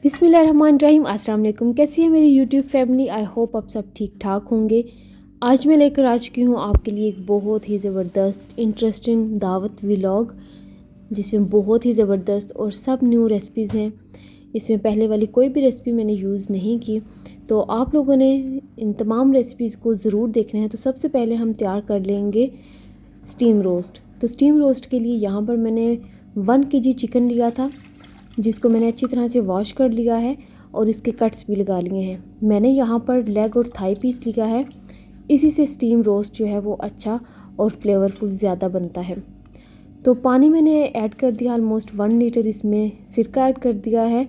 बिस्मिल्लाहिर्रहमानिर्रहीम। अस्सलाम वालेकुम। कैसी है मेरी यूट्यूब फैमिली? आई होप आप सब ठीक ठाक होंगे। आज मैं लेकर आ चुकी हूँ आपके लिए एक बहुत ही ज़बरदस्त इंटरेस्टिंग दावत व्लॉग, जिसमें बहुत ही ज़बरदस्त और सब न्यू रेसिपीज़ हैं। इसमें पहले वाली कोई भी रेसिपी मैंने यूज़ नहीं की, तो आप लोगों ने इन तमाम रेसिपीज़ को ज़रूर देखना है। तो सबसे पहले हम तैयार कर लेंगे स्टीम रोस्ट। तो स्टीम रोस्ट के लिए यहाँ पर मैंने 1 kg चिकन लिया था, जिसको मैंने अच्छी तरह से वॉश कर लिया है और इसके कट्स भी लगा लिए हैं। मैंने यहाँ पर लेग और थाई पीस लिया है। इसी से स्टीम रोस्ट जो है वो अच्छा और फ्लेवरफुल ज़्यादा बनता है। तो पानी मैंने ऐड कर दिया ऑलमोस्ट 1 लीटर। इसमें सिरका ऐड कर दिया है,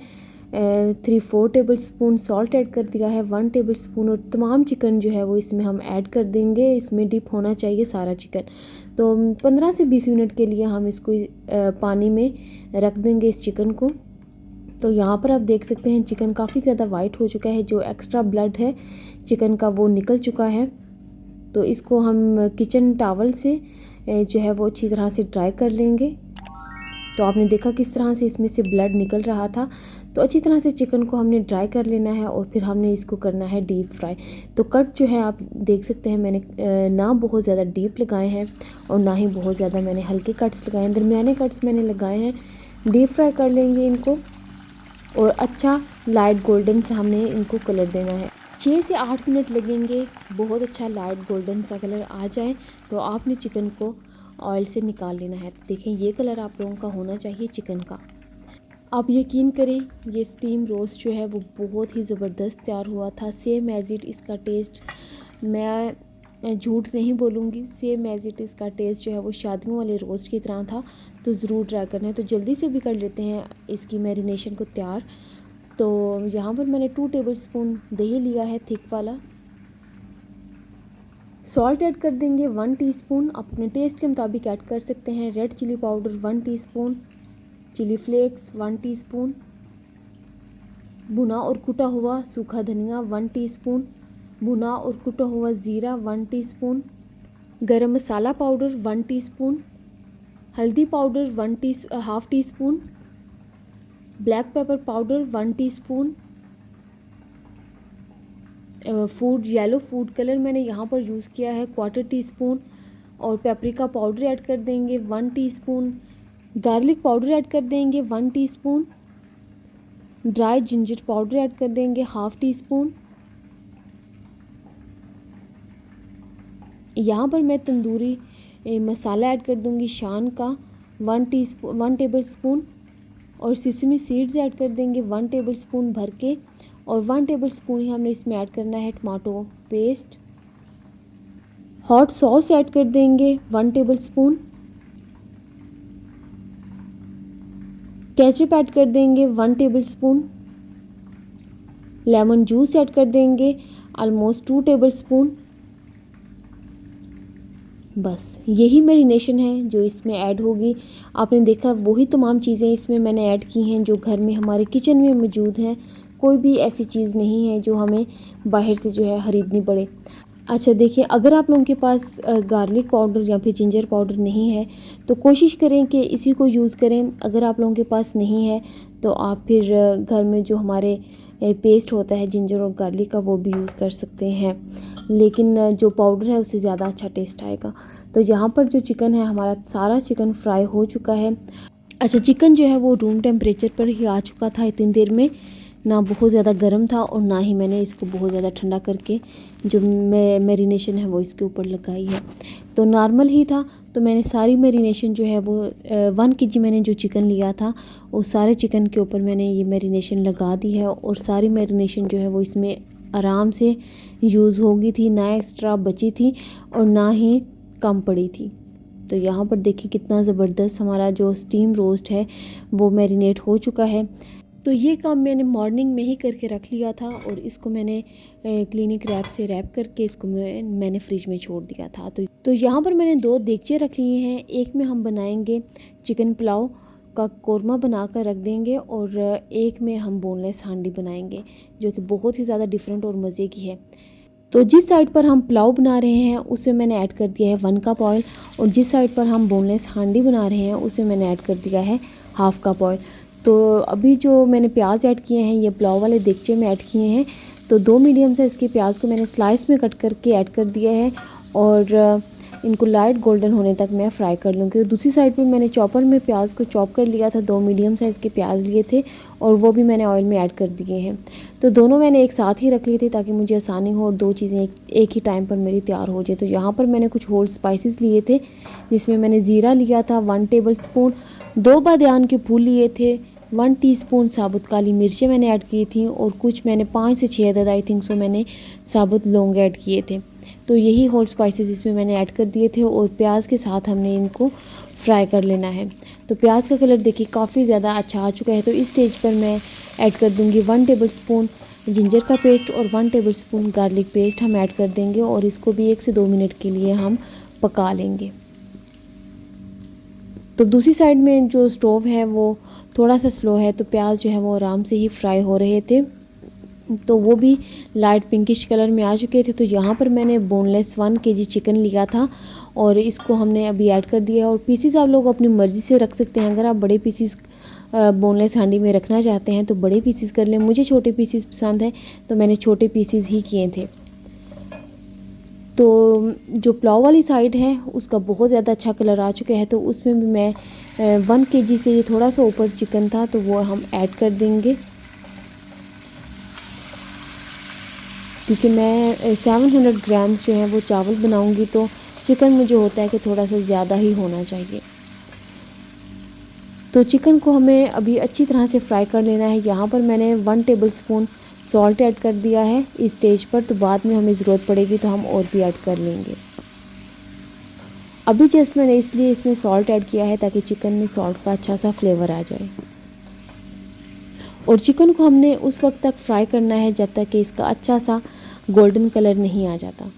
3-4 टेबल स्पून सॉल्ट ऐड कर दिया है, 1 टेबल स्पून, और तमाम चिकन जो है वो इसमें हम ऐड कर देंगे। इसमें डिप होना चाहिए सारा चिकन। तो 15 से 20 मिनट के लिए हम इसको पानी में रख देंगे इस चिकन को। तो यहाँ पर आप देख सकते हैं चिकन काफ़ी ज़्यादा वाइट हो चुका है। जो एक्स्ट्रा ब्लड है चिकन का वो निकल चुका है। तो इसको हम किचन टॉवल से जो है वो अच्छी तरह से ड्राई कर लेंगे। तो आपने देखा किस तरह से इसमें से ब्लड निकल रहा था। तो अच्छी तरह से चिकन को हमने ड्राई कर लेना है और फिर हमने इसको करना है डीप फ्राई। तो कट जो है आप देख सकते हैं मैंने ना बहुत ज़्यादा डीप लगाए हैं और ना ही बहुत ज़्यादा मैंने हल्के कट्स लगाए हैं, दरमियाने कट्स मैंने लगाए हैं। डीप फ्राई कर लेंगे इनको और अच्छा लाइट गोल्डन से हमने इनको कलर देना है। 6 से 8 मिनट लगेंगे, बहुत अच्छा लाइट गोल्डन सा कलर आ जाए तो आपने चिकन को ऑयल से निकाल लेना है। तो देखें ये कलर आप लोगों का होना चाहिए चिकन का। आप यकीन करें ये स्टीम रोस्ट जो है वो बहुत ही ज़बरदस्त तैयार हुआ था। सेम एज इट इसका टेस्ट, मैं झूठ नहीं बोलूँगी, सेम एज इट इसका टेस्ट जो है वो शादियों वाले रोस्ट की तरह था। तो ज़रूर ट्राई करना है। तो जल्दी से भी कर लेते हैं इसकी मैरिनेशन को तैयार। तो यहाँ पर मैंने 2 टेबल स्पून दही लिया है थिक वाला। सॉल्ट ऐड कर देंगे 1 टीस्पून, अपने टेस्ट के मुताबिक ऐड कर सकते हैं। Red chili powder 1 teaspoon, chili flakes 1 teaspoon, भुना और कुटा हुआ सूखा धनिया 1 टीस्पून, भुना और कुटा हुआ ज़ीरा 1 टीस्पून, गरम मसाला पाउडर 1 टीस्पून, हल्दी powder half tea spoon, black pepper powder 1 teaspoon, yellow food colour मैंने यहाँ पर यूज़ किया है 1/4 टीस्पून, और पेपरिका पाउडर ऐड कर देंगे 1 टीस्पून, गार्लिक पाउडर ऐड कर देंगे 1 teaspoon, dry ginger powder add कर देंगे हाफ़ टी स्पून। यहाँ पर मैं तंदूरी मसाला ऐड कर दूँगी शान का 1 टेबल स्पून, और सिसमी सीड्स ऐड कर देंगे 1 टेबल स्पून भर के, और 1 टेबल स्पून ही हमने इसमें ऐड करना है tomato paste. Hot sauce add कर देंगे 1 टेबल स्पून, केचप ऐड कर देंगे 1 table spoon, lemon juice add कर देंगे ऑलमोस्ट 2 टेबल स्पून। बस यही मैरिनेशन है जो इसमें ऐड होगी। आपने देखा वही तमाम चीज़ें इसमें मैंने ऐड की हैं जो घर में हमारे किचन में मौजूद हैं। कोई भी ऐसी चीज़ नहीं है जो हमें बाहर से जो है ख़रीदनी पड़े। अच्छा देखिए, अगर आप लोगों के पास गार्लिक पाउडर या फिर जिंजर पाउडर नहीं है तो कोशिश करें कि इसी को यूज़ करें। अगर आप लोगों के पास नहीं है तो आप फिर घर में जो हमारे पेस्ट होता है जिंजर और गार्लिक का वो भी यूज़ कर सकते हैं, लेकिन जो पाउडर है उससे ज़्यादा अच्छा टेस्ट आएगा। तो यहाँ पर जो चिकन है हमारा सारा चिकन फ्राई हो चुका है। अच्छा चिकन जो है वो रूम टेम्परेचर पर ही आ चुका था इतनी देर में, ना बहुत ज़्यादा गर्म था और ना ही मैंने इसको बहुत ज़्यादा ठंडा करके जो मैरिनेशन है वो इसके ऊपर लगाई है। तो नॉर्मल ही था। तो मैंने सारी मैरिनेशन जो है वो 1 kg मैंने जो चिकन लिया था वो सारे चिकन के ऊपर मैंने ये मैरिनेशन लगा दी है, और सारी मैरिनेशन जो है वो इसमें आराम से यूज़ होगी थी, ना एक्स्ट्रा बची थी और ना ही कम पड़ी थी। तो यहाँ पर देखिए कितना ज़बरदस्त हमारा जो स्टीम रोस्ट है वो मैरिनेट हो चुका है। तो ये काम मैंने मॉर्निंग में ही करके रख लिया था और इसको मैंने क्लिनिक रैप से रैप करके इसको मैंने फ्रिज में छोड़ दिया था। तो यहाँ पर मैंने 2 देगचे रख लिए हैं। एक में हम बनाएंगे चिकन पुलाव का कोरमा बना कर रख देंगे, और एक में हम बोनलेस हांडी बनाएंगे जो कि बहुत ही ज़्यादा डिफरेंट और मज़े की है। तो जिस साइड पर हम पुलाव बना रहे हैं उसमें मैंने ऐड कर दिया है 1 कप ऑयल, और जिस साइड पर हम बोनलेस हांडी बना रहे हैं उसमें मैंने ऐड कर दिया है 1/2 कप ऑयल। तो अभी जो मैंने प्याज ऐड किए हैं ये पुलाव वाले देगचे में ऐड किए हैं। तो 2 मीडियम साइज़ के प्याज को मैंने स्लाइस में कट करके ऐड कर दिया है और इनको लाइट गोल्डन होने तक मैं फ्राई कर लूँगी। तो दूसरी साइड पे मैंने चॉपर में प्याज को चॉप कर लिया था, 2 मीडियम साइज़ के प्याज लिए थे और वो भी मैंने ऑयल में ऐड कर दिए हैं। तो दोनों मैंने एक साथ ही रख लिए थे ताकि मुझे आसानी हो और 2 चीज़ें एक ही टाइम पर मेरी तैयार हो जाए। तो यहाँ पर मैंने कुछ होल स्पाइसेस लिए थे, जिसमें मैंने ज़ीरा लिया था 1 टेबल स्पून, 2 बादियान के फूल लिए थे, 1 टीस्पून साबुत काली मिर्चें मैंने ऐड की थी और कुछ मैंने 5 से 6 अदद आई थिंक सो मैंने साबुत लौंग ऐड किए थे। तो यही होल स्पाइसेस इसमें मैंने ऐड कर दिए थे और प्याज के साथ हमने इनको फ्राई कर लेना है। तो प्याज का कलर देखिए काफ़ी ज़्यादा अच्छा आ चुका है। तो इस स्टेज पर मैं ऐड कर दूंगी 1 टेबल स्पून जिंजर का पेस्ट और 1 टेबल स्पून गार्लिक पेस्ट हम ऐड कर देंगे और इसको भी 1 से 2 मिनट के लिए हम पका लेंगे। तो दूसरी साइड में जो स्टोव है वो थोड़ा सा स्लो है, तो प्याज जो है वो आराम से ही फ्राई हो रहे थे, तो वो भी लाइट पिंकिश कलर में आ चुके थे। तो यहाँ पर मैंने बोनलेस 1 केजी चिकन लिया था और इसको हमने अभी ऐड कर दिया है। और पीसीस आप लोग अपनी मर्ज़ी से रख सकते हैं, अगर आप बड़े पीसीस बोनलेस हांडी में रखना चाहते हैं तो बड़े पीसीस कर लें। मुझे छोटे पीसीस पसंद है तो मैंने छोटे पीसीस ही किए थे। तो जो पुलाव वाली साइड है उसका बहुत ज़्यादा अच्छा कलर आ चुका है, तो उसमें भी मैं 1 केजी से ये थोड़ा सा ऊपर चिकन था तो वो हम ऐड कर देंगे, क्योंकि मैं 700 ग्राम्स जो है वो चावल बनाऊंगी तो चिकन में जो होता है कि थोड़ा सा ज़्यादा ही होना चाहिए। तो चिकन को हमें अभी अच्छी तरह से फ्राई कर लेना है। यहाँ पर मैंने 1 टेबल स्पून सॉल्ट ऐड कर दिया है इस स्टेज पर, तो बाद में हमें ज़रूरत पड़ेगी तो हम और भी ऐड कर लेंगे। अभी जस्ट मैंने इसलिए इसमें सॉल्ट ऐड किया है ताकि चिकन में सॉल्ट का अच्छा सा फ्लेवर आ जाए। और चिकन को हमने उस वक्त तक फ्राई करना है जब तक कि इसका अच्छा सा गोल्डन कलर नहीं आ जाता।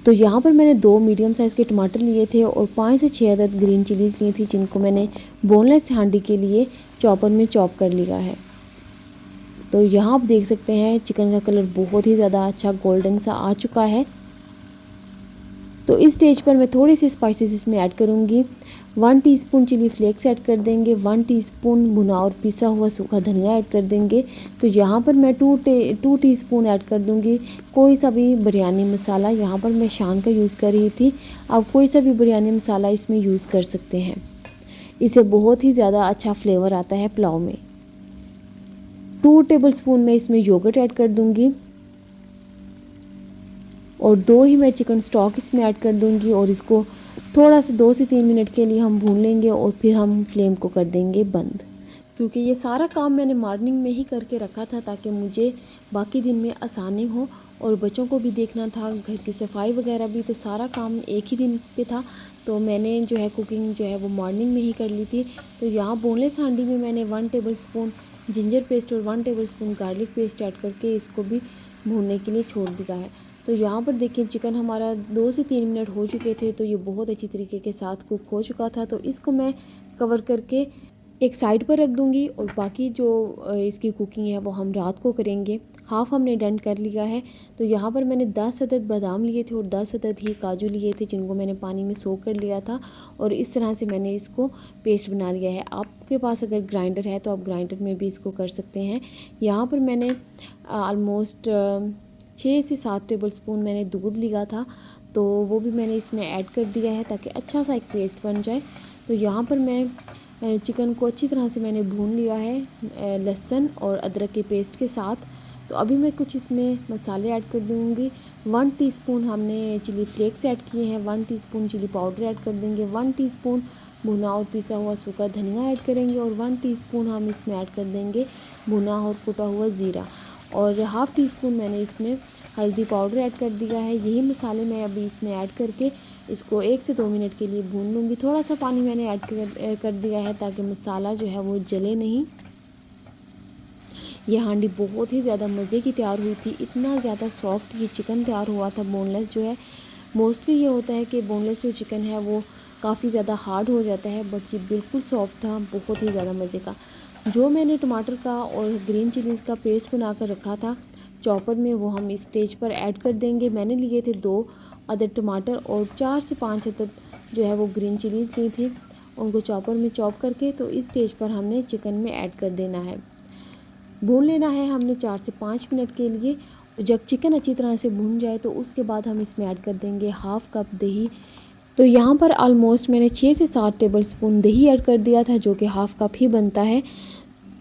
तो यहाँ पर मैंने 2 मीडियम साइज़ के टमाटर लिए थे और 5 से 6 अदद ग्रीन चिलीज़ ली थी, जिनको मैंने बोनलेस हांडी के लिए चॉपर में चॉप कर लिया है। तो यहाँ आप देख सकते हैं चिकन का कलर बहुत ही ज़्यादा अच्छा गोल्डन सा आ चुका है। तो इस स्टेज पर मैं थोड़ी सी स्पाइसेस इसमें ऐड करूँगी। 1 टीस्पून चिली फ्लेक्स ऐड कर देंगे, 1 टीस्पून भुना और पिसा हुआ सूखा धनिया ऐड कर देंगे। तो यहाँ पर मैं 2 टीस्पून ऐड कर दूँगी कोई सा भी बिरयानी मसाला। यहाँ पर मैं शान का यूज़ कर रही थी, आप कोई सा भी बिरयानी मसाला इसमें यूज़ कर सकते हैं, इससे बहुत ही ज़्यादा अच्छा फ्लेवर आता है पुलाव में। 2 टेबल स्पून मैं इसमें योगर्ट ऐड कर दूँगी और 2 ही मैं चिकन स्टॉक इसमें ऐड कर दूँगी और इसको थोड़ा सा 2 से 3 मिनट के लिए हम भून लेंगे और फिर हम फ्लेम को कर देंगे बंद, क्योंकि ये सारा काम मैंने मॉर्निंग में ही करके रखा था ताकि मुझे बाकी दिन में आसानी हो और बच्चों को भी देखना था, घर की सफाई वगैरह भी, तो सारा काम एक ही दिन पे था। तो मैंने जो है कुकिंग जो है वो मॉर्निंग में ही कर ली थी। तो यहाँ बोनलेस हांडी में मैंने 1 टेबल स्पून जिंजर पेस्ट और 1 table spoon garlic paste add करके इसको भी भूनने के लिए छोड़ दिया है। तो यहाँ पर देखिए चिकन हमारा 2 से 3 मिनट हो चुके थे, तो ये बहुत अच्छी तरीके के साथ कुक हो चुका था। तो इसको मैं कवर करके एक साइड पर रख दूँगी और बाकी जो इसकी कुकिंग है वो हम रात को करेंगे। हाफ़ हमने डन कर लिया है। तो यहाँ पर मैंने 10 अदद बादाम लिए थे और 10 अदद ही काजू लिए थे, जिनको मैंने पानी में सोक कर लिया था और इस तरह से मैंने इसको पेस्ट बना लिया है। आपके पास अगर ग्राइंडर है तो आप ग्राइंडर में भी इसको कर सकते हैं। यहाँ पर मैंने ऑलमोस्ट 6 से 7 टेबल स्पून मैंने दूध लिया था, तो वो भी मैंने इसमें ऐड कर दिया है ताकि अच्छा सा एक पेस्ट बन जाए। तो यहाँ पर मैं चिकन को अच्छी तरह से मैंने भून लिया है लहसुन और अदरक के पेस्ट के साथ। तो अभी मैं कुछ इसमें मसाले ऐड कर दूँगी। 1 टीस्पून हमने चिली फ्लेक्स ऐड किए हैं, 1 टीस्पून चिली पाउडर ऐड कर देंगे, 1 टीस्पून भुना और पिसा हुआ सूखा धनिया ऐड करेंगे और 1 टीस्पून हम इसमें ऐड कर देंगे भुना और कुटा हुआ ज़ीरा और हाफ़ टी स्पून मैंने इसमें हल्दी पाउडर ऐड कर दिया है। यही मसाले मैं अभी इसमें ऐड करके इसको 1 से 2 मिनट के लिए भून लूँगी। थोड़ा सा पानी मैंने ऐड कर दिया है ताकि मसाला जो है वो जले नहीं। ये हांडी बहुत ही ज़्यादा मज़े की तैयार हुई थी, इतना ज़्यादा सॉफ्ट ये चिकन तैयार हुआ था। बोनलेस जो है मोस्टली ये होता है कि बोनलेस जो चिकन है वो काफ़ी ज़्यादा हार्ड हो जाता है, बट ये बिल्कुल सॉफ्ट था, बहुत ही ज़्यादा मज़े का। जो मैंने टमाटर का और ग्रीन चिलीज़ का पेस्ट बना कर रखा था चॉपर में, वो हम इस स्टेज पर ऐड कर देंगे। मैंने लिए थे 2 अदद टमाटर और 4 से 5 अदद जो है वो ग्रीन चिलीज़ ली थी उनको चॉपर में चॉप करके। तो इस स्टेज पर हमने चिकन में ऐड कर देना है, भून लेना है हमने 4 से 5 मिनट के लिए। जब चिकन अच्छी तरह से भून जाए तो उसके बाद हम इसमें ऐड कर देंगे हाफ़ कप दही। तो यहाँ पर ऑलमोस्ट मैंने 6 से 7 टेबलस्पून दही ऐड कर दिया था, जो कि हाफ़ कप ही बनता है।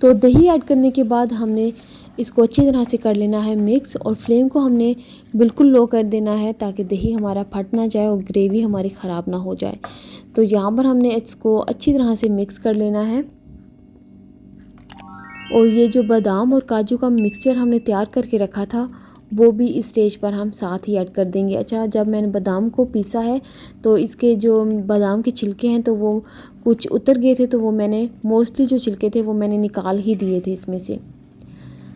तो दही ऐड करने के बाद हमने इसको अच्छी तरह से कर लेना है मिक्स, और फ्लेम को हमने बिल्कुल लो कर देना है ताकि दही हमारा फट ना जाए और ग्रेवी हमारी ख़राब ना हो जाए। तो यहाँ पर हमने इसको अच्छी तरह से मिक्स कर लेना है। और ये जो बादाम और काजू का मिक्सचर हमने तैयार करके रखा था वो भी इस स्टेज पर हम साथ ही ऐड कर देंगे। अच्छा, जब मैंने बादाम को पीसा है तो इसके जो बादाम के छिलके हैं तो वो कुछ उतर गए थे, तो वो मैंने मोस्टली जो छिलके थे वो मैंने निकाल ही दिए थे इसमें से।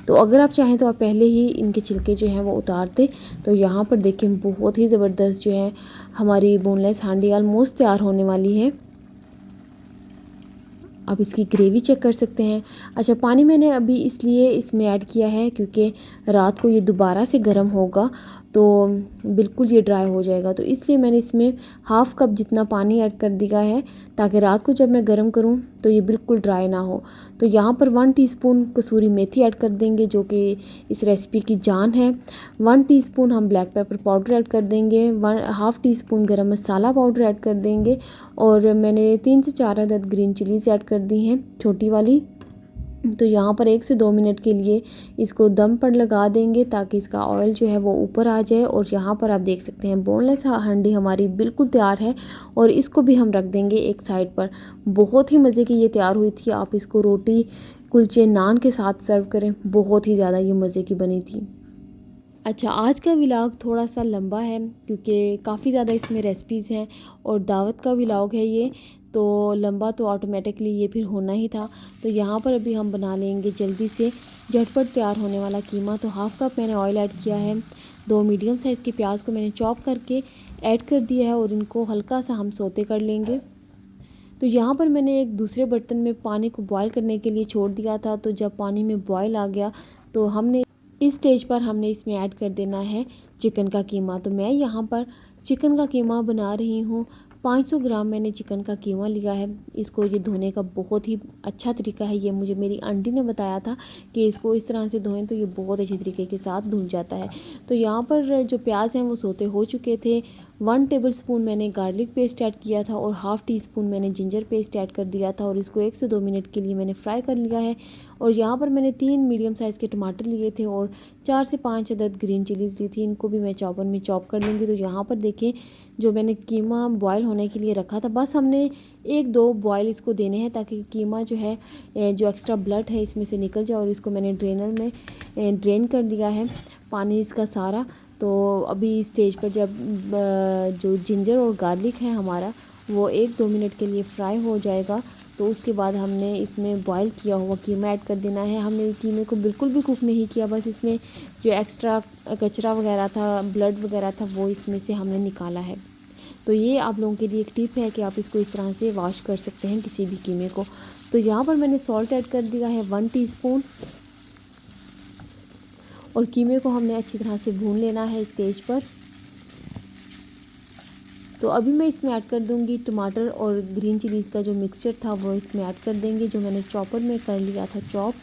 तो अगर आप चाहें तो आप पहले ही इनके छिलके जो हैं वो उतार दें। तो यहाँ पर देखें बहुत ही ज़बरदस्त जो है हमारी बोनलेस हांडी ऑलमोस्ट तैयार होने वाली है। आप इसकी ग्रेवी चेक कर सकते हैं। अच्छा, पानी मैंने अभी इसलिए इसमें ऐड किया है क्योंकि रात को ये दोबारा से गर्म होगा तो बिल्कुल ये ड्राई हो जाएगा, तो इसलिए मैंने इसमें हाफ़ कप जितना पानी ऐड कर दिया है ताकि रात को जब मैं गर्म करूं तो ये बिल्कुल ड्राई ना हो। तो यहाँ पर 1 टीस्पून कसूरी मेथी ऐड कर देंगे जो कि इस रेसिपी की जान है। 1 टीस्पून हम ब्लैक पेपर पाउडर ऐड कर देंगे, 1/2 टीस्पून गरम मसाला पाउडर ऐड कर देंगे, और मैंने 3 से 4 अदद ग्रीन चिलीज़ ऐड कर दी हैं छोटी वाली। तो यहाँ पर 1 से 2 मिनट के लिए इसको दम पर लगा देंगे ताकि इसका ऑयल जो है वो ऊपर आ जाए। और यहाँ पर आप देख सकते हैं बोनलेस हांडी हमारी बिल्कुल तैयार है, और इसको भी हम रख देंगे एक साइड पर। बहुत ही मज़े की ये तैयार हुई थी। आप इसको रोटी, कुलचे, नान के साथ सर्व करें, बहुत ही ज़्यादा ये मज़े की बनी थी। अच्छा, आज का व्लॉग थोड़ा सा लंबा है क्योंकि काफ़ी ज़्यादा इसमें रेसिपीज़ हैं और दावत का व्लॉग है ये, तो लंबा तो ऑटोमेटिकली ये फिर होना ही था। तो यहाँ पर अभी हम बना लेंगे जल्दी से झटपट तैयार होने वाला कीमा। तो हाफ़ कप मैंने ऑयल ऐड किया है, 2 मीडियम साइज़ के प्याज को मैंने चॉप करके ऐड कर दिया है और इनको हल्का सा हम सौते कर लेंगे। तो यहाँ पर मैंने एक दूसरे बर्तन में पानी को बॉयल करने के लिए छोड़ दिया था। तो जब पानी में बॉयल आ गया तो हमने इस स्टेज पर हमने इसमें ऐड कर देना है चिकन का कीमा। तो मैं यहाँ पर चिकन का कीमा बना रही हूँ। 500 ग्राम मैंने चिकन का कीमा लिया है। इसको ये धोने का बहुत ही अच्छा तरीका है, ये मुझे मेरी आंटी ने बताया था कि इसको इस तरह से धोएं तो ये बहुत अच्छे तरीके के साथ धुल जाता है। तो यहाँ पर जो प्याज हैं वो सोते हो चुके थे। 1 टेबलस्पून मैंने गार्लिक पेस्ट ऐड किया था और हाफ़ टीस्पून मैंने जिंजर पेस्ट ऐड कर दिया था, और इसको 1 से 2 मिनट के लिए मैंने फ्राई कर लिया है। और यहाँ पर मैंने 3 मीडियम साइज़ के टमाटर लिए थे और 4 से 5 अदद ग्रीन चिलीज़ ली थी, इनको भी मैं चॉपर में चॉप कर लूँगी। तो यहाँ पर देखें जो मैंने कीमा बॉयल होने के लिए रखा था, बस हमने 1-2 बॉयल इसको देने हैं ताकि कीमा जो है जो एक्स्ट्रा ब्लड है इसमें से निकल जाए। और इसको मैंने ड्रेनर में ड्रेन कर लिया है पानी इसका सारा। तो अभी इस स्टेज पर जब जो जिंजर और गार्लिक है हमारा वो 1-2 मिनट के लिए फ्राई हो जाएगा तो उसके बाद हमने इसमें बॉईल किया हुआ कीमा ऐड कर देना है। हमने कीमे को बिल्कुल भी कुक नहीं किया, बस इसमें जो एक्स्ट्रा कचरा वगैरह था, ब्लड वगैरह था, वो इसमें से हमने निकाला है। तो ये आप लोगों के लिए एक टिप है कि आप इसको इस तरह से वॉश कर सकते हैं किसी भी कीमे को। तो यहाँ पर मैंने सॉल्ट ऐड कर दिया है 1 टीस्पून, और कीमे को हमने अच्छी तरह से भून लेना है स्टेज पर। तो अभी मैं इसमें ऐड कर दूंगी टमाटर और ग्रीन चिलीज़ का जो मिक्सचर था वो इसमें ऐड कर देंगे, जो मैंने चॉपर में कर लिया था चॉप।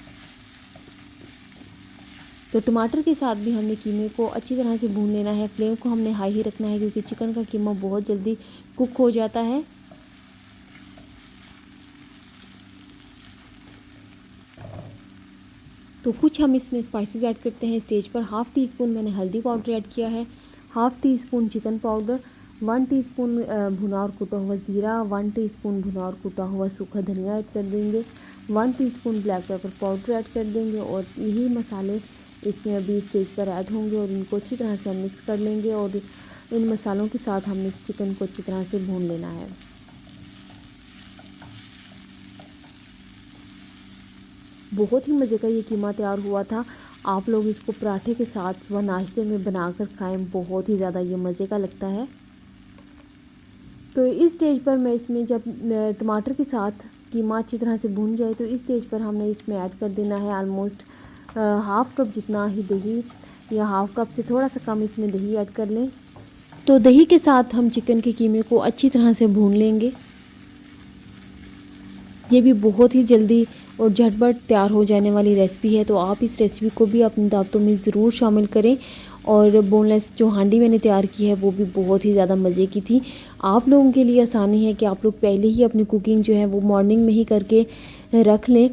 तो टमाटर के साथ भी हमने कीमे को अच्छी तरह से भून लेना है। फ्लेम को हमने हाई ही रखना है क्योंकि चिकन का कीमा बहुत जल्दी कुक हो जाता है। तो कुछ हम इसमें स्पाइसेस ऐड करते हैं स्टेज पर। हाफ़ टीस्पून मैंने हल्दी पाउडर ऐड किया है, half teaspoon chicken powder, 1 teaspoon भुना और कुटा हुआ ज़ीरा, 1 टीस्पून भुना और कुटा हुआ सूखा धनिया ऐड कर देंगे, 1 teaspoon black pepper powder add कर देंगे, और यही मसाले इसमें अभी स्टेज पर ऐड होंगे और इनको अच्छी तरह से हम मिक्स कर लेंगे। और इन मसालों के साथ हमने चिकन को अच्छी तरह से भून लेना है। बहुत ही मज़े का ये कीमा तैयार हुआ था। आप लोग इसको पराठे के साथ सुबह नाश्ते में बनाकर खाएं, बहुत ही ज़्यादा ये मज़े का लगता है। तो इस स्टेज पर मैं इसमें जब टमाटर के साथ कीमा अच्छी तरह से भून जाए तो इस स्टेज पर हमने इसमें ऐड कर देना है ऑलमोस्ट हाफ़ कप जितना ही दही, या हाफ़ कप से थोड़ा सा कम इसमें दही ऐड कर लें। तो दही के साथ हम चिकन के कीमे को अच्छी तरह से भून लेंगे। ये भी बहुत ही जल्दी और झटपट तैयार हो जाने वाली रेसिपी है, तो आप इस रेसिपी को भी अपनी दावतों में ज़रूर शामिल करें। और बोनलेस जो हांडी मैंने तैयार की है वो भी बहुत ही ज़्यादा मज़े की थी। आप लोगों के लिए आसानी है कि आप लोग पहले ही अपनी कुकिंग जो है वो मॉर्निंग में ही करके रख लें,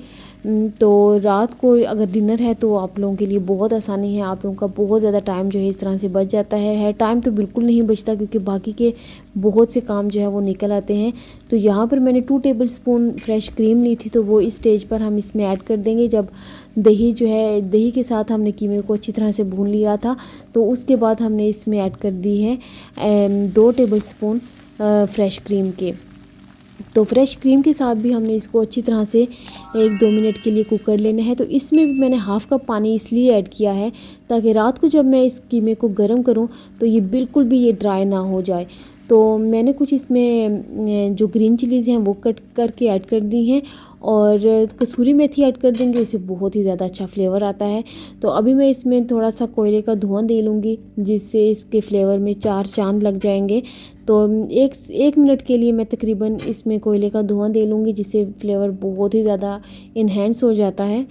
तो रात को अगर डिनर है तो आप लोगों के लिए बहुत आसानी है। आप लोगों का बहुत ज़्यादा टाइम जो है इस तरह से बच जाता है। टाइम तो बिल्कुल नहीं बचता क्योंकि बाकी के बहुत से काम जो है वो निकल आते हैं। तो यहाँ पर मैंने 2 टेबल स्पून फ्रेश क्रीम ली थी, तो वो इस स्टेज पर हम इसमें ऐड कर देंगे। जब दही जो है, दही के साथ हमने कीमे को अच्छी तरह से भून लिया था, तो उसके बाद हमने इसमें ऐड कर दी है 2 टेबल स्पून फ्रेश क्रीम के। तो फ्रेश क्रीम के साथ भी हमने इसको अच्छी तरह से 1-2 मिनट के लिए कुक कर लेना है। तो इसमें भी मैंने हाफ़ कप पानी इसलिए ऐड किया है ताकि रात को जब मैं इस कीमे को गर्म करूं तो ये बिल्कुल भी ये ड्राई ना हो जाए। तो मैंने कुछ इसमें जो ग्रीन चिलीज़ हैं वो कट करके ऐड कर दी हैं, और कसूरी मेथी ऐड कर देंगे, उससे बहुत ही ज़्यादा अच्छा फ्लेवर आता है। तो अभी मैं इसमें थोड़ा सा कोयले का धुआं दे लूँगी जिससे इसके फ्लेवर में 4 चांद लग जाएंगे। तो एक मिनट के लिए मैं तकरीबन इसमें कोयले का धुआं दे लूँगी जिससे फ्लेवर बहुत ही ज़्यादा इन्हेंस हो जाता है।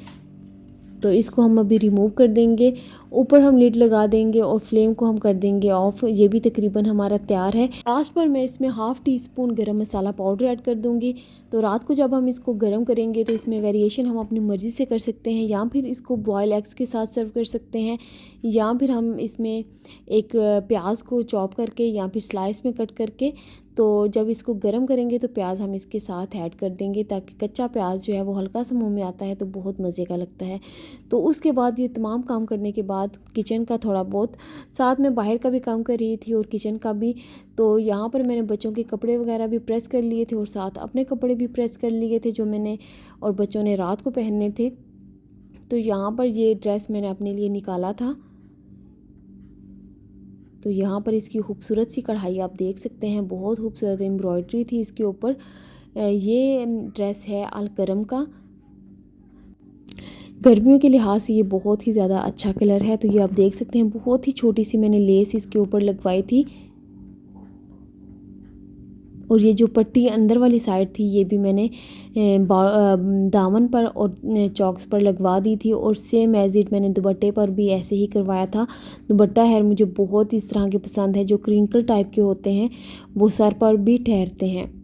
तो इसको हम अभी रिमूव कर देंगे, ऊपर हम लिड लगा देंगे और फ्लेम को हम कर देंगे ऑफ। ये भी तकरीबन हमारा तैयार है। लास्ट पर मैं इसमें हाफ़ टी स्पून गरम मसाला पाउडर ऐड कर दूंगी। तो रात को जब हम इसको गर्म करेंगे तो इसमें वेरिएशन हम अपनी मर्ज़ी से कर सकते हैं, या फिर इसको बॉयल एग्स के साथ सर्व कर सकते हैं, या फिर हम इसमें एक प्याज को चॉप करके या फिर स्लाइस में कट करके, तो जब इसको गर्म करेंगे तो प्याज हम इसके साथ ऐड कर देंगे ताकि कच्चा प्याज जो है वो हल्का सा मुंह में आता है तो बहुत मज़े का लगता है। तो उसके बाद ये तमाम काम करने के बाद किचन का थोड़ा बहुत, साथ में बाहर का भी काम कर रही थी और किचन का भी। तो यहाँ पर मैंने बच्चों के कपड़े वगैरह भी प्रेस कर लिए थे और साथ अपने कपड़े भी प्रेस कर लिए थे जो मैंने और बच्चों ने रात को पहनने थे। तो यहाँ पर ये ड्रेस मैंने अपने लिए निकाला था। तो यहाँ पर इसकी खूबसूरत सी कढ़ाई आप देख सकते हैं, बहुत खूबसूरत एम्ब्रॉयडरी थी इसके ऊपर। ये ड्रेस है अलकरम का। गर्मियों के लिहाज से ये बहुत ही ज़्यादा अच्छा कलर है। तो ये आप देख सकते हैं, बहुत ही छोटी सी मैंने लेस इसके ऊपर लगवाई थी, और ये जो पट्टी अंदर वाली साइड थी ये भी मैंने दामन पर और चॉक्स पर लगवा दी थी। और सेम एज इट मैंने दुपट्टे पर भी ऐसे ही करवाया था। दुपट्टा है मुझे बहुत इस तरह के पसंद है जो क्रिंकल टाइप के होते हैं, वो सर पर भी ठहरते हैं।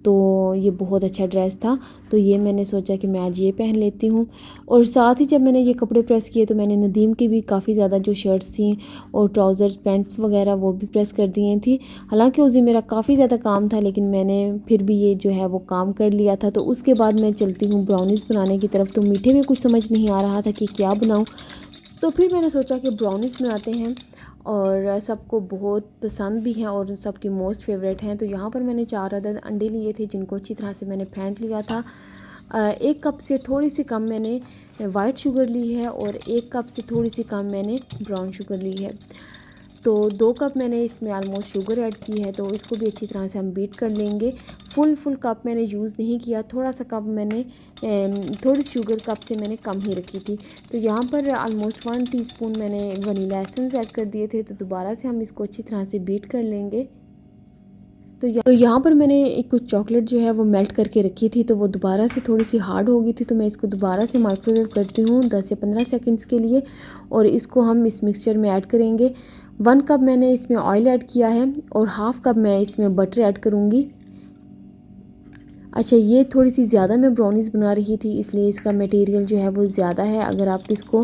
तो ये बहुत अच्छा ड्रेस था, तो ये मैंने सोचा कि मैं आज ये पहन लेती हूँ। और साथ ही जब मैंने ये कपड़े प्रेस किए तो मैंने नदीम की भी काफ़ी ज़्यादा जो शर्ट्स थी और ट्राउज़र्स पैंट्स वगैरह वो भी प्रेस कर दिए थी। हालांकि उस दिन मेरा काफ़ी ज़्यादा काम था लेकिन मैंने फिर भी ये जो है वो काम कर लिया था। तो उसके बाद मैं चलती हूँ ब्राउनीज़ बनाने की तरफ। तो मीठे में कुछ समझ नहीं आ रहा था कि क्या बनाऊँ, तो फिर मैंने सोचा कि ब्राउनीज़ बनाते हैं, और सबको बहुत पसंद भी हैं और सबकी मोस्ट फेवरेट हैं। तो यहाँ पर मैंने 4 अदद अंडे लिए थे जिनको अच्छी तरह से मैंने फेंट लिया था। 1 कप से थोड़ी सी कम मैंने वाइट शुगर ली है और 1 कप से थोड़ी सी कम मैंने ब्राउन शुगर ली है। तो 2 कप मैंने इसमें आलमोस्ट शुगर ऐड की है, तो इसको भी अच्छी तरह से हम बीट कर लेंगे। फुल कप मैंने यूज़ नहीं किया, थोड़ा सा कप मैंने थोड़ी शुगर कप से मैंने कम ही रखी थी। तो यहाँ पर आलमोस्ट 1 टीस्पून मैंने वनीला एसेंस ऐड कर दिए थे। तो दोबारा से हम इसको अच्छी तरह से बीट कर लेंगे। तो यहाँ पर मैंने एक कुछ चॉकलेट जो है वो मेल्ट करके रखी थी, तो वो दोबारा से थोड़ी सी हार्ड हो गई थी, तो मैं इसको दोबारा से माइक्रोवेव करती हूँ 10 से 15 सेकंड्स के लिए, और इसको हम इस मिक्सचर में ऐड करेंगे। 1 कप मैंने इसमें ऑयल ऐड किया है और हाफ़ कप मैं इसमें बटर ऐड करूँगी। अच्छा, ये थोड़ी सी ज़्यादा मैं ब्राउनीज़ बना रही थी इसलिए इसका मटेरियल जो है वो ज़्यादा है। अगर आप इसको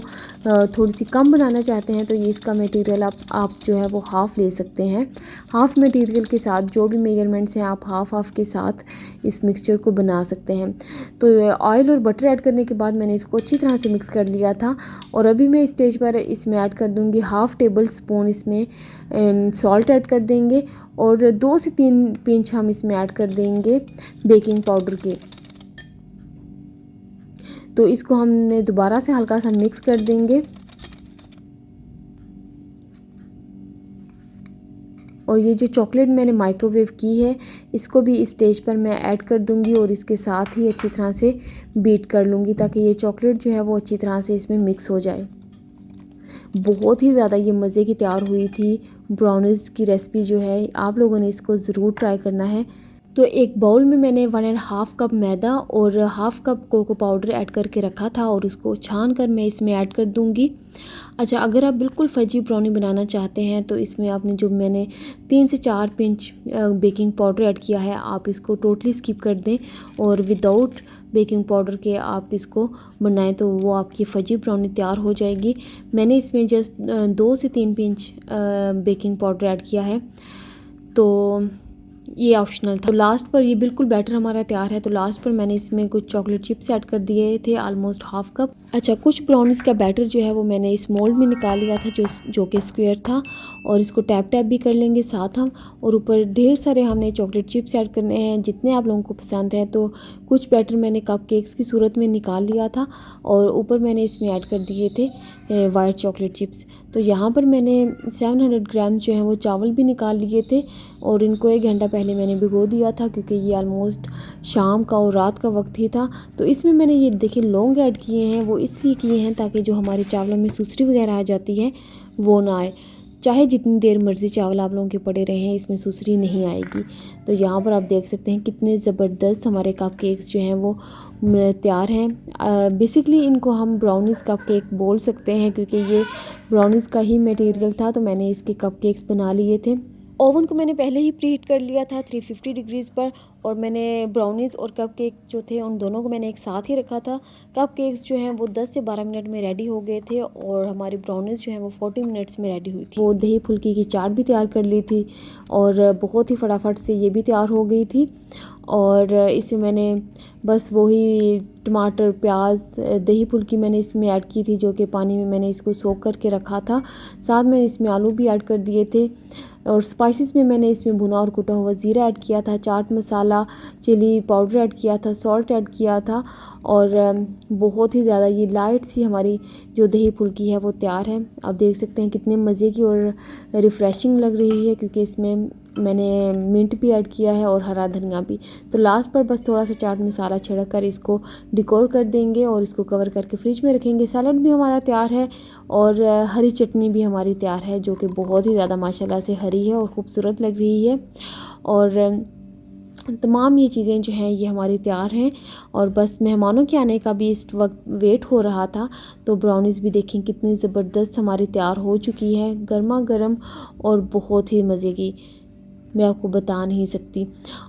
थोड़ी सी कम बनाना चाहते हैं तो ये इसका मटेरियल आप जो है वो हाफ़ ले सकते हैं। हाफ़ मटेरियल के साथ जो भी मेजरमेंट्स हैं आप हाफ़ के साथ इस मिक्सचर को बना सकते हैं। तो ऑयल और बटर ऐड करने के बाद मैंने इसको अच्छी तरह से मिक्स कर लिया था, और अभी मैं स्टेज पर इसमें ऐड कर दूँगी हाफ़ टेबल स्पून इसमें सॉल्ट ऐड कर देंगे, और 2 से 3 पिंच हम इसमें ऐड कर देंगे बेकिंग पाउडर के। तो इसको हमने दोबारा से हल्का सा मिक्स कर देंगे, और ये जो चॉकलेट मैंने माइक्रोवेव की है इसको भी इस स्टेज पर मैं ऐड कर दूंगी और इसके साथ ही अच्छी तरह से बीट कर लूँगी ताकि ये चॉकलेट जो है वो अच्छी तरह से इसमें मिक्स हो जाए। बहुत ही ज़्यादा ये मज़े की तैयार हुई थी ब्राउनीज़ की रेसिपी जो है, आप लोगों ने इसको ज़रूर ट्राई करना है। तो एक बाउल में मैंने 1.5 कप मैदा और half cup cocoa powder add करके रखा था और उसको छान कर मैं इसमें ऐड कर दूंगी। अच्छा, अगर आप बिल्कुल फजी ब्राउनी बनाना चाहते हैं तो इसमें आपने जो मैंने 3 से 4 पिंच बेकिंग पाउडर ऐड किया है, आप इसको टोटली स्किप कर दें और विदाउट बेकिंग पाउडर के आप इसको बनाएं तो वो आपकी फजी ब्राउनी तैयार हो जाएगी। मैंने इसमें जस्ट 2 से 3 पिंच बेकिंग पाउडर ऐड किया है, तो ये ऑप्शनल था। तो लास्ट पर ये बिल्कुल बैटर हमारा तैयार है, तो लास्ट पर मैंने इसमें कुछ चॉकलेट चिप्स ऐड कर दिए थे, ऑलमोस्ट हाफ़ कप। अच्छा, कुछ ब्राउनीज़ का बैटर जो है वो मैंने इस मोल्ड में निकाल लिया था जो कि स्क्वायर था, और इसको टैप टैप भी कर लेंगे साथ हम। और ऊपर ढेर सारे हमने चॉकलेट चिप्स ऐड करने हैं जितने आप लोगों को पसंद है। तो कुछ बैटर मैंने कप केक्स की सूरत में निकाल लिया था और ऊपर मैंने इसमें ऐड कर दिए थे वाइट चॉकलेट चिप्स। तो यहाँ पर मैंने 700 ग्राम जो है वो चावल भी निकाल लिए थे और इनको 1 घंटा पहले मैंने भिगो दिया था, क्योंकि ये ऑलमोस्ट शाम का और रात का वक्त ही था। तो इसमें मैंने ये देखिए लौंग ऐड किए हैं, वो इसलिए किए हैं ताकि जो हमारे चावलों में सुसरी वगैरह आ जाती है वो ना आए। चाहे जितनी देर मर्ज़ी चावल आप लोगों के पड़े रहें, इसमें सुसरी नहीं आएगी। तो यहाँ पर आप देख सकते हैं कितने ज़बरदस्त हमारे कप केक्स जो हैं वो तैयार हैं। बेसिकली इनको हम ब्राउनीज़ कप केक बोल सकते हैं, क्योंकि ये ब्राउनीज़ का ही मटेरियल था। तो मैंने इसके कप केक्स बना लिए थे। ओवन को मैंने पहले ही प्रीहीट कर लिया था 350 डिग्रीज़ पर, और मैंने ब्राउनीज़ और कप केक जो थे उन दोनों को मैंने एक साथ ही रखा था। कप केक्स जो हैं वो 10 से 12 मिनट में रेडी हो गए थे और हमारी ब्राउनीज़ जो हैं वो 40 मिनट्स में रेडी हुई थी। वो दही फुल्की की चाट भी तैयार कर ली थी और बहुत ही फटाफट से ये भी तैयार हो गई थी। और इसे मैंने बस वही टमाटर, प्याज, दही फुल्की मैंने इसमें ऐड की थी, जो कि पानी में मैंने इसको सोक करके रखा था। साथ में इसमें आलू भी ऐड कर दिए थे और स्पाइसेस में मैंने इसमें भुना और कुटा हुआ ज़ीरा ऐड किया था, chaat masala, chilli powder add किया था, सॉल्ट ऐड किया था। और बहुत ही ज़्यादा ये लाइट सी हमारी जो दही फुल्की है वो तैयार है। आप देख सकते हैं कितने मज़े की और रिफ़्रेशिंग लग रही है, क्योंकि इसमें मैंने मिंट भी ऐड किया है और हरा धनिया भी। तो लास्ट पर बस थोड़ा सा चाट मसाला छिड़क कर इसको डिकोर कर देंगे और इसको कवर करके फ्रिज में रखेंगे। सैलड भी हमारा तैयार है और हरी चटनी भी हमारी तैयार है, जो कि बहुत ही ज़्यादा माशाल्लाह से हरी है और ख़ूबसूरत लग रही है। और तमाम ये चीज़ें जो हैं ये हमारी तैयार हैं और बस मेहमानों के आने का भी इस वक्त वेट हो रहा था। तो ब्राउनीज़ भी देखें कितनी ज़बरदस्त हमारी तैयार हो चुकी है, गर्मा गर्म और बहुत ही मज़े की, मैं आपको बता नहीं सकती।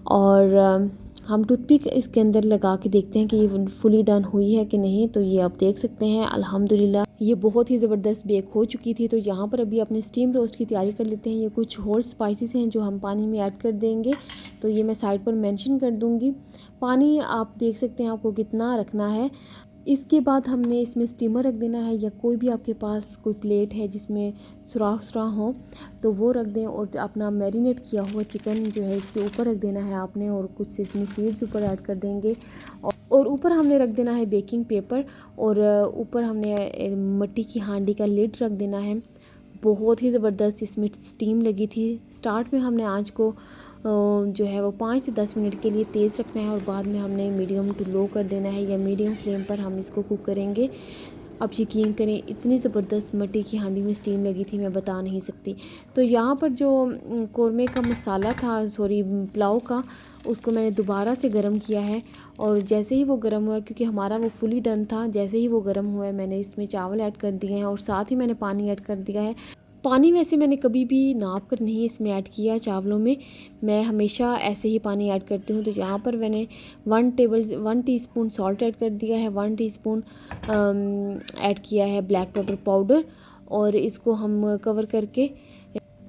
और हम टूथपिक इसके अंदर लगा के देखते हैं कि ये फुली डन हुई है कि नहीं। तो ये आप देख सकते हैं अल्हम्दुलिल्लाह ये बहुत ही ज़बरदस्त बेक हो चुकी थी। तो यहाँ पर अभी अपने स्टीम रोस्ट की तैयारी कर लेते हैं। ये कुछ होल स्पाइसेस हैं जो हम पानी में ऐड कर देंगे, तो ये मैं साइड पर मेंशन कर दूँगी। पानी आप देख सकते हैं आपको कितना रखना है। इसके बाद हमने इसमें स्टीमर रख देना है, या कोई भी आपके पास कोई प्लेट है जिसमें सुराख हो तो वो रख दें और अपना मैरिनेट किया हुआ चिकन जो है इसके ऊपर रख देना है आपने, और कुछ से इसमें सीड्स ऊपर ऐड कर देंगे। और ऊपर हमने रख देना है बेकिंग पेपर, और ऊपर हमने मिट्टी की हांडी का लिड रख देना है। बहुत ही ज़बरदस्त इसमें स्टीम लगी थी। स्टार्ट में हमने आँच को जो है वो 5 से 10 मिनट के लिए तेज़ रखना है और बाद में हमने मीडियम टू लो कर देना है, या मीडियम फ्लेम पर हम इसको कुक करेंगे। अब यकीन करें इतनी ज़बरदस्त मिट्टी की हांडी में स्टीम लगी थी, मैं बता नहीं सकती। तो यहाँ पर जो कौरमे का मसाला था, सॉरी पुलाव का, उसको मैंने दोबारा से गर्म किया है। और जैसे ही वो गर्म हुआ, क्योंकि हमारा वो फुली डन था, जैसे ही वो गर्म हुआ है मैंने इसमें चावल ऐड कर दिए हैं और साथ ही मैंने पानी ऐड कर दिया है। पानी वैसे मैंने कभी भी नाप कर नहीं इसमें ऐड किया चावलों में, मैं हमेशा ऐसे ही पानी ऐड करती हूँ। तो यहाँ पर मैंने 1 टीस्पून सॉल्ट ऐड कर दिया है, 1 टीस्पून ऐड किया है ब्लैक पेपर पाउडर, और इसको हम कवर करके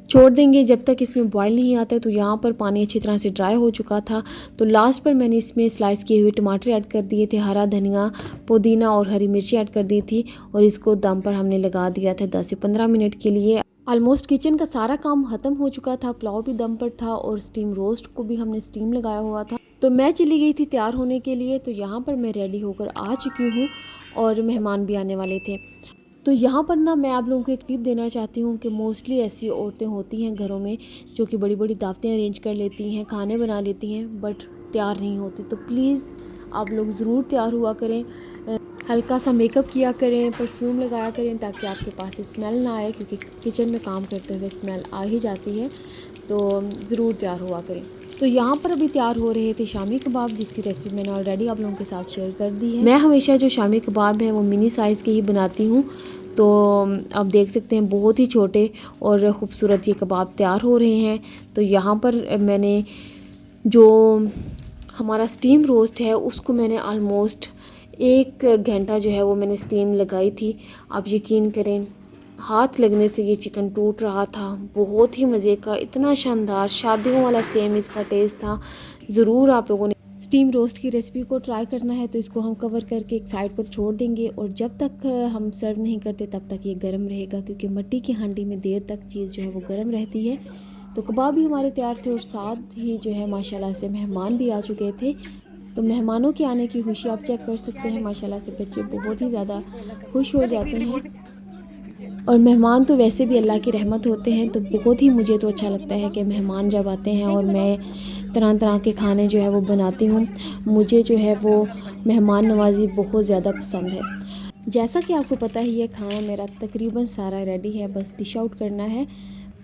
छोड़ देंगे जब तक इसमें बॉयल नहीं आता है। तो यहाँ पर पानी अच्छी तरह से ड्राई हो चुका था। तो लास्ट पर मैंने इसमें स्लाइस किए हुए टमाटर ऐड कर दिए थे, हरा धनिया, पुदीना और हरी मिर्ची ऐड कर दी थी, और इसको दम पर हमने लगा दिया था 10 से 15 मिनट के लिए। ऑलमोस्ट किचन का सारा काम ख़त्म हो चुका था, पुलाव भी दम पर था और स्टीम रोस्ट को भी हमने स्टीम लगाया हुआ था। तो मैं चली गई थी तैयार होने के लिए। तो यहाँ पर मैं रेडी होकर आ चुकी हूँ और मेहमान भी आने वाले थे। तो यहाँ पर ना मैं आप लोगों को एक टिप देना चाहती हूँ कि मोस्टली ऐसी औरतें होती हैं घरों में जो कि बड़ी बड़ी दावतें अरेंज कर लेती हैं, खाने बना लेती हैं, बट तैयार नहीं होती। तो प्लीज़ आप लोग ज़रूर तैयार हुआ करें, हल्का सा मेकअप किया करें, परफ्यूम लगाया करें, ताकि आपके पास स्मेल ना आए, क्योंकि किचन में काम करते हुए स्मेल आ ही जाती है। तो ज़रूर तैयार हुआ करें। तो यहाँ पर अभी तैयार हो रहे थे शामी कबाब, जिसकी रेसिपी मैंने ऑलरेडी आप लोगों के साथ शेयर कर दी है। मैं हमेशा जो शामी कबाब है वो मिनी साइज़ के ही बनाती हूँ। तो आप देख सकते हैं बहुत ही छोटे और ख़ूबसूरत ये कबाब तैयार हो रहे हैं। तो यहाँ पर मैंने जो हमारा स्टीम रोस्ट है उसको मैंने आलमोस्ट 1 घंटा जो है वो मैंने स्टीम लगाई थी। आप यकीन करें हाथ लगने से ये चिकन टूट रहा था। बहुत ही मज़े का, इतना शानदार शादियों वाला सेम इसका टेस्ट था। ज़रूर आप लोगों ने स्टीम रोस्ट की रेसिपी को ट्राई करना है। तो इसको हम कवर करके एक साइड पर छोड़ देंगे और जब तक हम सर्व नहीं करते तब तक ये गर्म रहेगा, क्योंकि मिट्टी की हांडी में देर तक चीज़ जो है वो गर्म रहती है। तो कबाब भी हमारे तैयार थे और साथ ही जो है माशाल्लाह से मेहमान भी आ चुके थे। तो मेहमानों के आने की खुशी आप चेक कर सकते हैं। माशाल्लाह से बच्चे बहुत ही ज़्यादा खुश हो जाते हैं और मेहमान तो वैसे भी अल्लाह की रहमत होते हैं। तो बहुत ही मुझे तो अच्छा लगता है कि मेहमान जब आते हैं और मैं तरह तरह के खाने जो है वो बनाती हूँ। मुझे जो है वो मेहमान नवाजी बहुत ज़्यादा पसंद है। जैसा कि आपको पता ही है खाना मेरा तकरीबन सारा रेडी है, बस डिश आउट करना है।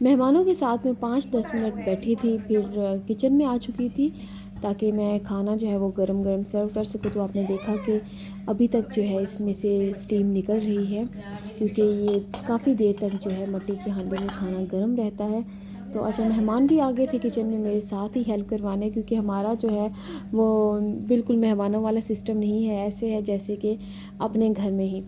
मेहमानों के साथ में 5-10 मिनट बैठी थी, फिर किचन में आ चुकी थी ताकि मैं खाना जो है वो गरम गरम सर्व कर सकूँ। तो आपने देखा कि अभी तक जो है इसमें से स्टीम निकल रही है, क्योंकि ये काफ़ी देर तक जो है मिट्टी की हांडी में खाना गर्म रहता है। तो अच्छा, मेहमान भी आ गए थे किचन में मेरे साथ ही हेल्प करवाने, क्योंकि हमारा जो है वो बिल्कुल मेहमानों वाला सिस्टम नहीं है, ऐसे है जैसे कि अपने घर में ही।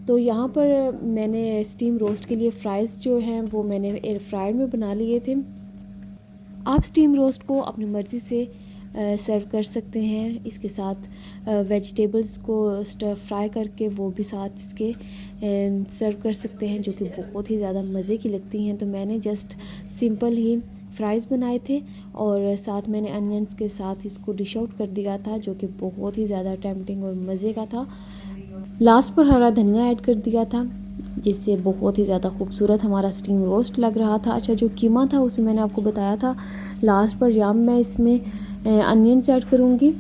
तो यहाँ पर मैंने स्टीम रोस्ट के लिए फ़्राइज़ जो हैं वो मैंने एयर फ्रायर में बना लिए थे। आप स्टीम रोस्ट को अपनी मर्ज़ी से सर्व कर सकते हैं। इसके साथ वेजिटेबल्स को स्टर फ्राई करके वो भी साथ इसके सर्व कर सकते हैं, जो कि बहुत ही ज़्यादा मज़े की लगती हैं। तो मैंने जस्ट सिंपल ही फ़्राइज़ बनाए थे और साथ मैंने अनियंस के साथ इसको डिश आउट कर दिया था, जो कि बहुत ही ज़्यादा टेम्पटिंग और मज़े का था। लास्ट पर हरा धनिया ऐड कर दिया था, जिससे बहुत ही ज़्यादा खूबसूरत हमारा स्टीम रोस्ट लग रहा था। अच्छा, जो कीमा था उसमें मैंने आपको बताया था लास्ट पर या मैं इसमें अनियंस ऐड करूँगी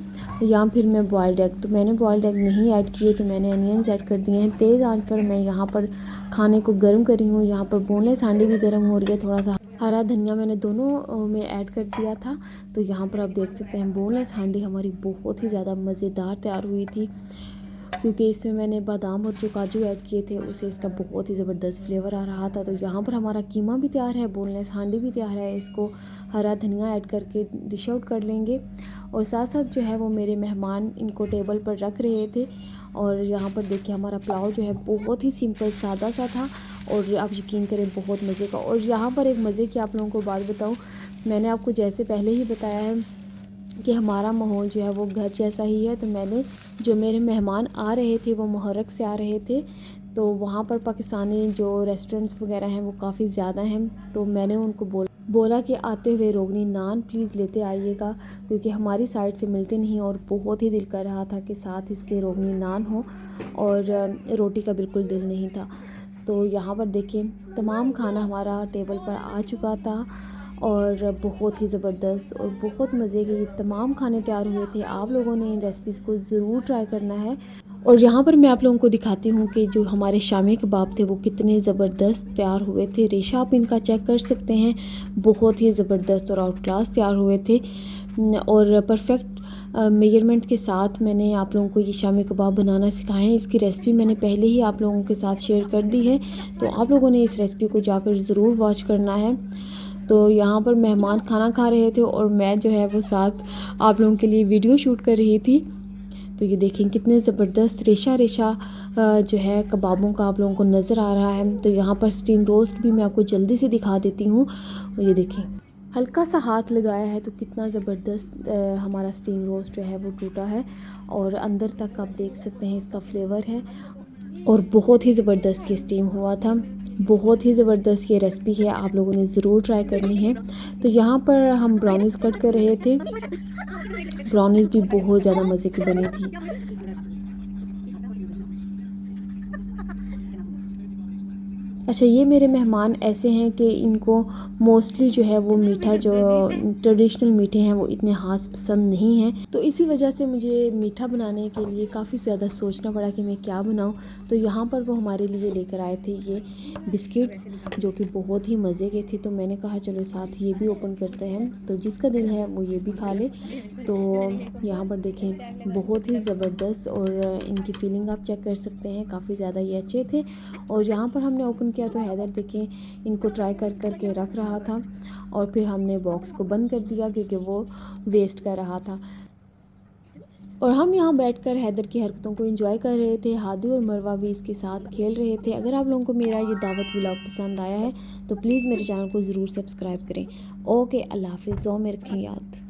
या फिर मैं बॉइल्ड एग। तो मैंने बॉइल्ड एग नहीं ऐड किए, तो मैंने अनियंस ऐड कर दिए हैं। तेज़ आंच पर मैं यहाँ पर खाने को गर्म कर रही हूँ। यहाँ पर बोनलेस हांडी भी गर्म हो रही है। थोड़ा सा हरा धनिया मैंने दोनों में ऐड कर दिया था। तो यहाँ पर आप देख सकते हैं बोनलेस हांडी हमारी बहुत ही ज़्यादा मज़ेदार तैयार हुई थी, क्योंकि इसमें मैंने बादाम और जो काजू ऐड किए थे उससे इसका बहुत ही ज़बरदस्त फ्लेवर आ रहा था। तो यहाँ पर हमारा कीमा भी तैयार है, बोनलेस हांडी भी तैयार है। इसको हरा धनिया ऐड करके डिश आउट कर लेंगे। और साथ साथ जो है वो मेरे मेहमान इनको टेबल पर रख रहे थे। और यहाँ पर देखिए हमारा पुलाव जो है बहुत ही सिंपल सादा सा था और आप यकीन करें बहुत मज़े का। और यहाँ पर एक मज़े की आप लोगों को बात बताऊँ, मैंने आपको जैसे पहले ही बताया है कि हमारा माहौल जो है वो घर जैसा ही है। तो मैंने जो मेरे मेहमान आ रहे थे वो मुहर्रक से आ रहे थे, तो वहाँ पर पाकिस्तानी जो रेस्टोरेंट्स वगैरह हैं वो काफ़ी ज़्यादा हैं। तो मैंने उनको बोला कि आते हुए रोगनी नान प्लीज़ लेते आइएगा, क्योंकि हमारी साइड से मिलते नहीं। और बहुत ही दिल कर रहा था कि साथ इसके रोगनी नान हो, और रोटी का बिल्कुल दिल नहीं था। तो यहाँ पर देखिए तमाम खाना हमारा टेबल पर आ चुका था और बहुत ही ज़बरदस्त और बहुत मज़े के तमाम खाने तैयार हुए थे। आप लोगों ने इन रेसिपीज़ को ज़रूर ट्राई करना है। और यहाँ पर मैं आप लोगों को दिखाती हूँ कि जो हमारे शामी कबाब थे वो कितने ज़बरदस्त तैयार हुए थे। रेशा आप इनका चेक कर सकते हैं, बहुत ही ज़बरदस्त और आउट क्लास तैयार हुए थे। और परफेक्ट मेजरमेंट के साथ मैंने आप लोगों को ये शामी कबाब बनाना सिखाए हैं। इसकी रेसिपी मैंने पहले ही आप लोगों के साथ शेयर कर दी है, तो आप लोगों ने इस रेसिपी को जाकर ज़रूर वॉच करना है। तो यहाँ पर मेहमान खाना खा रहे थे और मैं जो है वो साथ आप लोगों के लिए वीडियो शूट कर रही थी। तो ये देखें कितने ज़बरदस्त रेशा रेशा जो है कबाबों का आप लोगों को नज़र आ रहा है। तो यहाँ पर स्टीम रोस्ट भी मैं आपको जल्दी से दिखा देती हूँ। और ये देखें हल्का सा हाथ लगाया है तो कितना ज़बरदस्त हमारा स्टीम रोस्ट जो है वो टूटा है, और अंदर तक आप देख सकते हैं इसका फ्लेवर है। और बहुत ही ज़बरदस्त ये स्टीम हुआ था, बहुत ही ज़बरदस्त ये रेसिपी है, आप लोगों ने ज़रूर ट्राई करनी है। तो यहाँ पर हम ब्राउनीज़ कट कर रहे थे, ब्राउनीज़ भी बहुत ज़्यादा मज़े की बनी थी। अच्छा, ये मेरे मेहमान ऐसे हैं कि इनको मोस्टली जो है वो मीठा, जो ट्रेडिशनल मीठे हैं वो इतने ख़ास पसंद नहीं हैं। तो इसी वजह से मुझे मीठा बनाने के लिए काफ़ी ज़्यादा सोचना पड़ा कि मैं क्या बनाऊं। तो यहाँ पर वो हमारे लिए लेकर आए थे ये बिस्किट्स, जो कि बहुत ही मज़े के थे। तो मैंने कहा चलो साथ ये भी ओपन करते हैं, तो जिसका दिल है वो ये भी खा ले। तो यहाँ पर देखें, बहुत ही ज़बरदस्त, और इनकी फीलिंग आप चेक कर सकते हैं, काफ़ी ज़्यादा ये अच्छे थे। और यहाँ पर हमने ओपन किया तो हैदर देखें इनको ट्राई कर कर के रख रहा था, और फिर हमने बॉक्स को बंद कर दिया क्योंकि वो वेस्ट कर रहा था। और हम यहाँ बैठकर हैदर की हरकतों को एंजॉय कर रहे थे। हादी और मरवा भी इसके साथ खेल रहे थे। अगर आप लोगों को मेरा ये दावत व्लॉग पसंद आया है तो प्लीज़ मेरे चैनल को ज़रूर सब्सक्राइब करें। ओके, अल्लाह हाफिज़, दुआ में रखें याद।